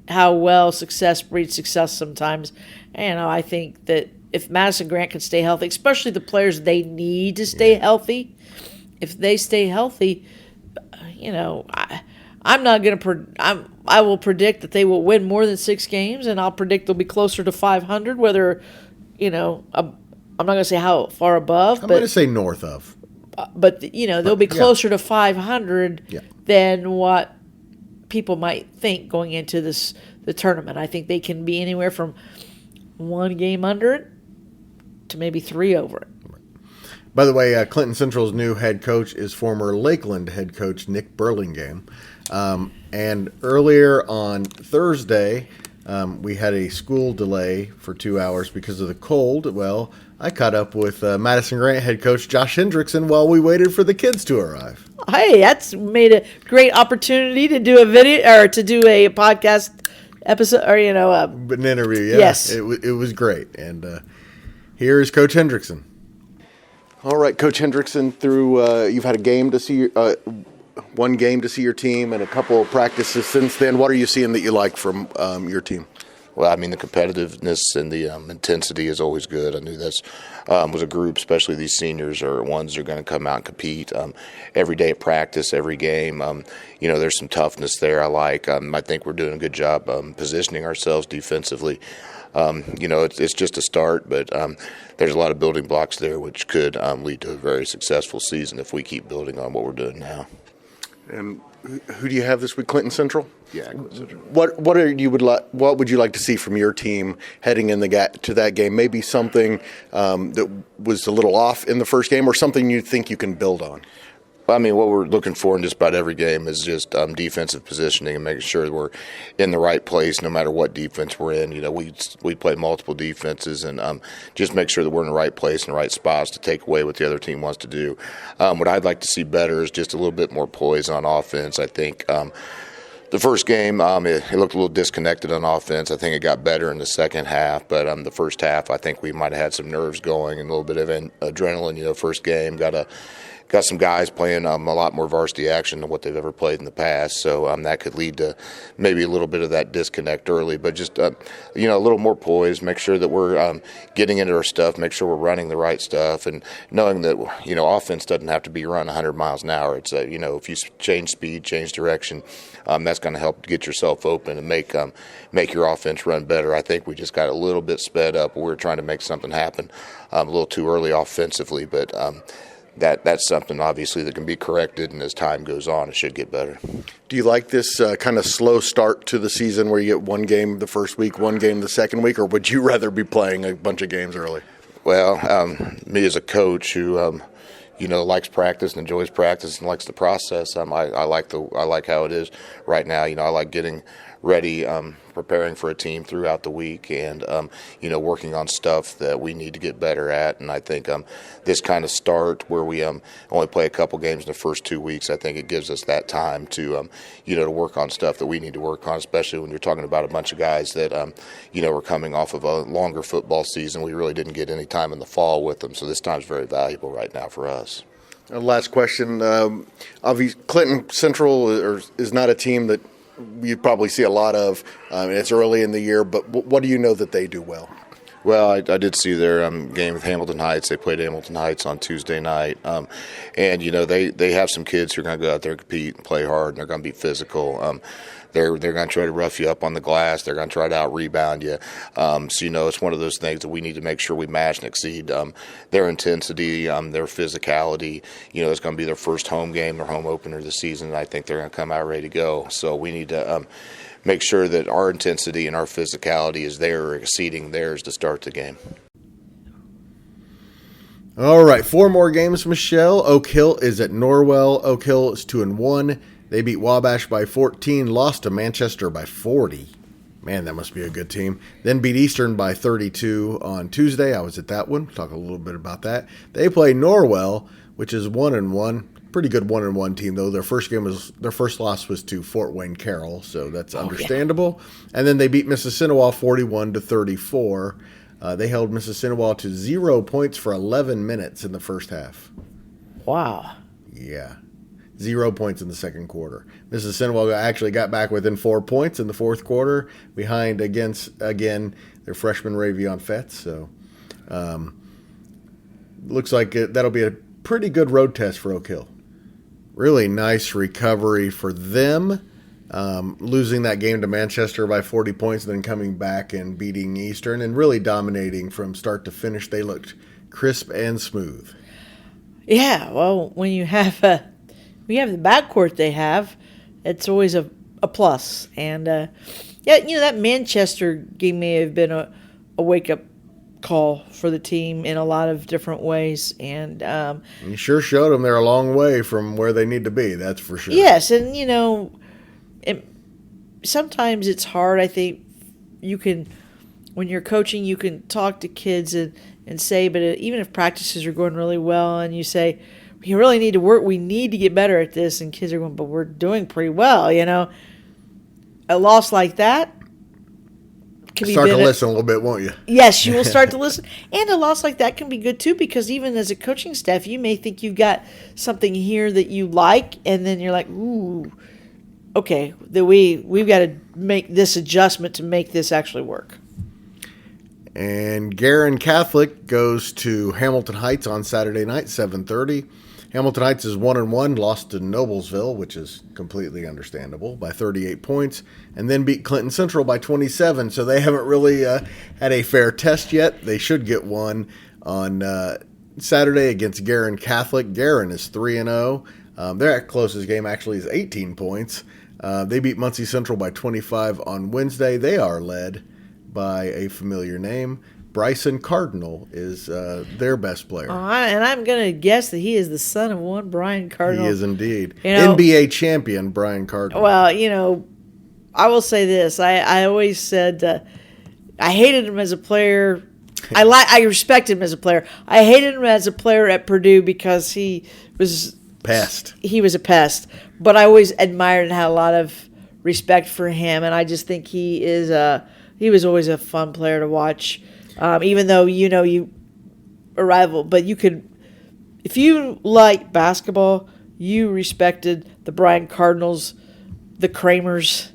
how well success breeds success sometimes. And I think that if Madison-Grant can stay healthy, especially the players they need to stay healthy, if they stay healthy, I'm not going to. I will predict that they will win more than 6 games, and I'll predict they'll be closer to 500. Whether, I'm not going to say how far above. I'm going to say north of. But they'll be closer to 500 than what people might think going into the tournament. I think they can be anywhere from 1 game under it to maybe 3 over it. By the way, Clinton Central's new head coach is former Lakeland head coach Nick Burlingame. And earlier on Thursday, we had a school delay for 2 hours because of the cold. Well, I caught up with Madison-Grant head coach Josh Hendrixson while we waited for the kids to arrive. Hey, that's made a great opportunity to do a video or to do a podcast episode or an interview. Yeah, yes, it was great. And here is Coach Hendrixson. All right, Coach Hendrixson. You've had a game to see. One game to see your team and a couple of practices since then. What are you seeing that you like from your team? Well, I mean, the competitiveness and the intensity is always good. I knew this was a group, especially these seniors, are ones that are going to come out and compete every day at practice, every game. There's some toughness there I like. I think we're doing a good job positioning ourselves defensively. It's just a start, but there's a lot of building blocks there which could lead to a very successful season if we keep building on what we're doing now. And who do you have this week? Clinton Central. Yeah, Clinton Central. What would you like to see from your team heading in to that game? Maybe something that was a little off in the first game, or something you think you can build on. I mean, what we're looking for in just about every game is just defensive positioning and making sure we're in the right place no matter what defense we're in. We play multiple defenses and just make sure that we're in the right place and the right spots to take away what the other team wants to do. What I'd like to see better is just a little bit more poise on offense. I think the first game, it looked a little disconnected on offense. I think it got better in the second half, but the first half, I think we might have had some nerves going and a little bit of adrenaline. First game, got some guys playing a lot more varsity action than what they've ever played in the past, so that could lead to maybe a little bit of that disconnect early. But just a little more poise, make sure that we're getting into our stuff, make sure we're running the right stuff, and knowing that offense doesn't have to be run 100 miles an hour. It's if you change speed, change direction, that's going to help get yourself open and make your offense run better. I think we just got a little bit sped up. We were trying to make something happen a little too early offensively, but. That's something obviously that can be corrected, and as time goes on, it should get better. Do you like this kind of slow start to the season where you get 1 game the first week, 1 game the second week, or would you rather be playing a bunch of games early? Well, me as a coach who likes practice and enjoys practice and likes the process, I like how it is right now. I like getting ready, preparing for a team throughout the week, and working on stuff that we need to get better at. And I think this kind of start where we only play a couple games in the first 2 weeks, I think it gives us that time to to work on stuff that we need to work on, especially when you're talking about a bunch of guys that are coming off of a longer football season. We really didn't get any time in the fall with them, so this time's very valuable right now for us. Last question. Obviously, Clinton Central is not a team that you probably see a lot of. It's early in the year, but what do you know that they do well? Well, I did see their game with Hamilton Heights. They played Hamilton Heights on Tuesday night. And, they have some kids who are going to go out there and compete and play hard, and they're going to be physical. They're going to try to rough you up on the glass. They're going to try to out-rebound you. It's one of those things that we need to make sure we match and exceed their intensity, their physicality. It's going to be their first home game, their home opener this season, and I think they're going to come out ready to go. So we need to make sure that our intensity and our physicality is there or exceeding theirs to start the game. All right, 4 more games, Michelle. Oak Hill is at Norwell. Oak Hill is 2-1. They beat Wabash by 14, lost to Manchester by 40. Man, that must be a good team. Then beat Eastern by 32 on Tuesday. I was at that one. Talk a little bit about that. They play Norwell, which is 1-1. Pretty good 1-1 team, though. Their first loss was to Fort Wayne Carroll, so that's understandable. Yeah. And then they beat Mississinewa 41-34. They held Mississinewa to 0 points for 11 minutes in the first half. Wow. Yeah. 0 points in the second quarter. Mississinewa actually got back within 4 points in the fourth quarter, behind against, again, their freshman Ravion Fetz. So looks like that'll be a pretty good road test for Oak Hill. Really nice recovery for them, losing that game to Manchester by 40 points, then coming back and beating Eastern and really dominating from start to finish. They looked crisp and smooth. Yeah, well, when you have the backcourt they have, it's always a plus. And, that Manchester game may have been a wake-up call for the team in a lot of different ways. And you sure showed them they're a long way from where they need to be, that's for sure. Yes, and, sometimes it's hard. I think when you're coaching, you can talk to kids and say, but even if practices are going really well and you say, we really need to work, we need to get better at this, and kids are going, but we're doing pretty well, A loss like that can start to listen a little bit, won't you? Yes, you will start to listen. And a loss like that can be good, too, because even as a coaching staff, you may think you've got something here that you like, and then you're like, ooh, okay, we've got to make this adjustment to make this actually work. And Garmon Catholic goes to Hamilton Heights on Saturday night, 7:30. Hamilton Heights is 1-1, lost to Noblesville, which is completely understandable, by 38 points, and then beat Clinton Central by 27. So they haven't really had a fair test yet. They should get one on Saturday against Garmon Catholic. Garmon is 3-0. Their closest game actually is 18 points. They beat Muncie Central by 25 on Wednesday. They are led by a familiar name. Bryson Cardinal is their best player. And I'm going to guess that he is the son of one Brian Cardinal. He is indeed. NBA champion Brian Cardinal. Well, I will say this. I always said I hated him as a player. I respected him as a player. I hated him as a player at Purdue because he was pest. He was a pest. But I always admired and had a lot of respect for him, and I just think he was always a fun player to watch. Even though you a rival, but you could, if you like basketball, you respected the Brian Cardinals, the Kramers,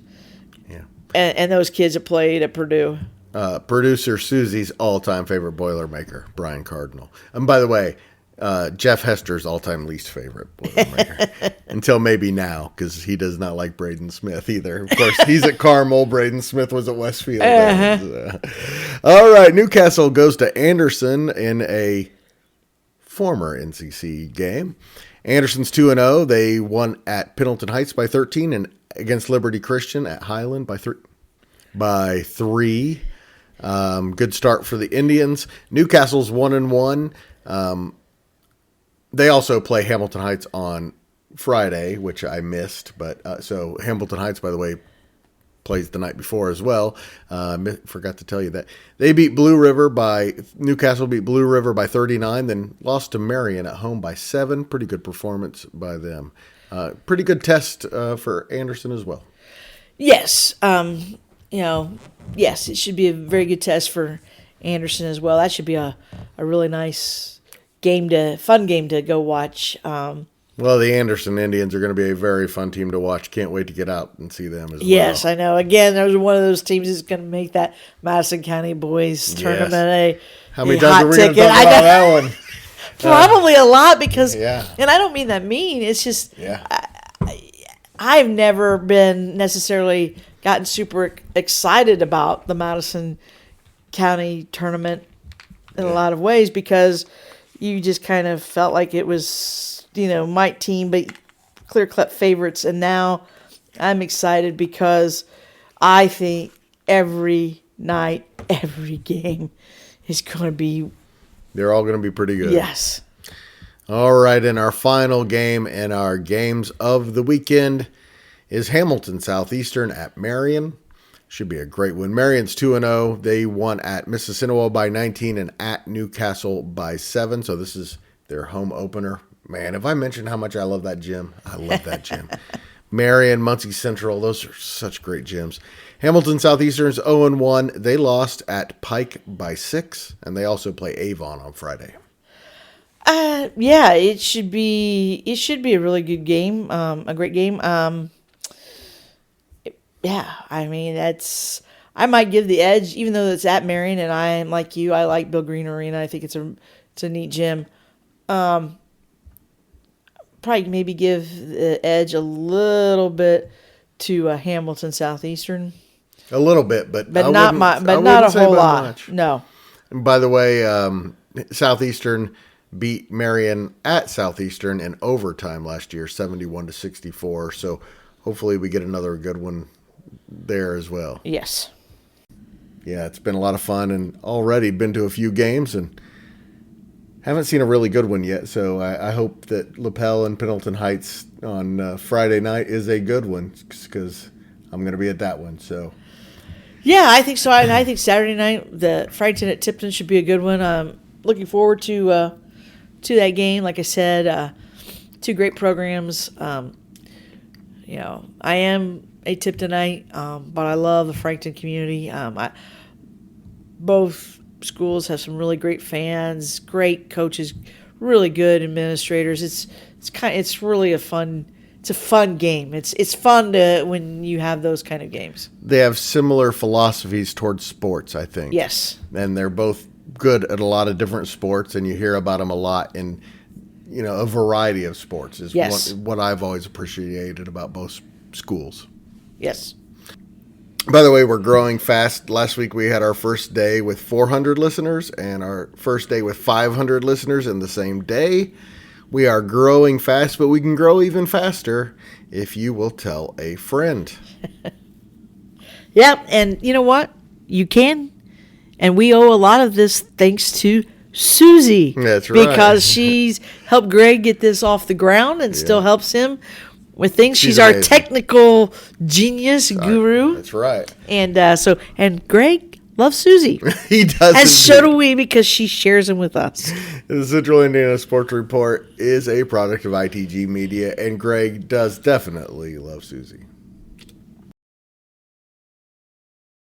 and those kids that played at Purdue. Producer Susie's all-time favorite Boilermaker, Brian Cardinal. And by the way, Jeff Hester's all-time least favorite Boilermaker. Until maybe now, because he does not like Braden Smith either. Of course, he's at Carmel. Braden Smith was at Westfield. All right, Newcastle goes to Anderson in a former NCC game. Anderson's 2-0. They won at Pendleton Heights by 13 and against Liberty Christian at Highland by 3. Good start for the Indians. Newcastle's 1-1. They also play Hamilton Heights on Friday, which I missed. But so Hamilton Heights, by the way, plays the night before as well. Forgot to tell you that. Newcastle beat Blue River by 39, then lost to Marion at home by 7. Pretty good performance by them. Pretty good test for Anderson as well. Yes. Yes, it should be a very good test for Anderson as well. That should be a really nice fun game to go watch. Well, the Anderson Indians are going to be a very fun team to watch. Can't wait to get out and see them as well. Yes, I know. Again, there's one of those teams that's going to make that Madison County boys tournament How many times are we going to talk about that one? Probably a lot because, and I don't mean that mean. It's just I've never been necessarily gotten super excited about the Madison County tournament in a lot of ways because you just kind of felt like it was, my team, but clear-cut favorites. And now I'm excited because I think every night, every game is going to be. They're all going to be pretty good. Yes. All right, and our final game and our games of the weekend is Hamilton Southeastern at Marion. Should be a great win. Marion's 2-0. They won at Mississinewa by 19 and at Newcastle by 7. So this is their home opener. Man, have I mentioned how much I love that gym? I love that gym. Marion, Muncie Central, those are such great gyms. Hamilton Southeastern's 0-1. They lost at Pike by 6, and they also play Avon on Friday. It should be a really good game, a great game. I mean, I might give the edge, even though it's at Marion, and I am like you. I like Bill Green Arena. I think it's a neat gym. Probably maybe give the edge a little bit to Hamilton Southeastern. A little bit, but not a whole lot. Much. No. And by the way, Southeastern beat Marion at Southeastern in overtime last year, 71-64. So hopefully we get another good one there as well. Yes. Yeah, it's been a lot of fun and already been to a few games and haven't seen a really good one yet. So I hope that Lapel and Pendleton Heights on Friday night is a good one because I'm going to be at that one. So. Yeah, I think so. And I think Saturday night, the Frankton at Tipton should be a good one. Looking forward to that game. Like I said, two great programs. I am a Tiptonite, but I love the Frankton community. Both schools have some really great fans, great coaches, really good administrators. It's really a fun game. It's fun when you have those kind of games. They have similar philosophies towards sports, I think. Yes. And they're both good at a lot of different sports, and you hear about them a lot in, a variety of sports is what I've always appreciated about both schools. Yes. By the way, we're growing fast. Last week we had our first day with 400 listeners and our first day with 500 listeners in the same day. We are growing fast, but we can grow even faster if you will tell a friend. Yep, and you know what? You can. And we owe a lot of this thanks to Susie. That's right. Because she's helped Greg get this off the ground and still helps him with things. She's our technical genius guru. That's right. And Greg loves Susie. He does. And so do we because she shares them with us. The Central Indiana Sports Report is a product of ITG Media, and Greg does definitely love Susie.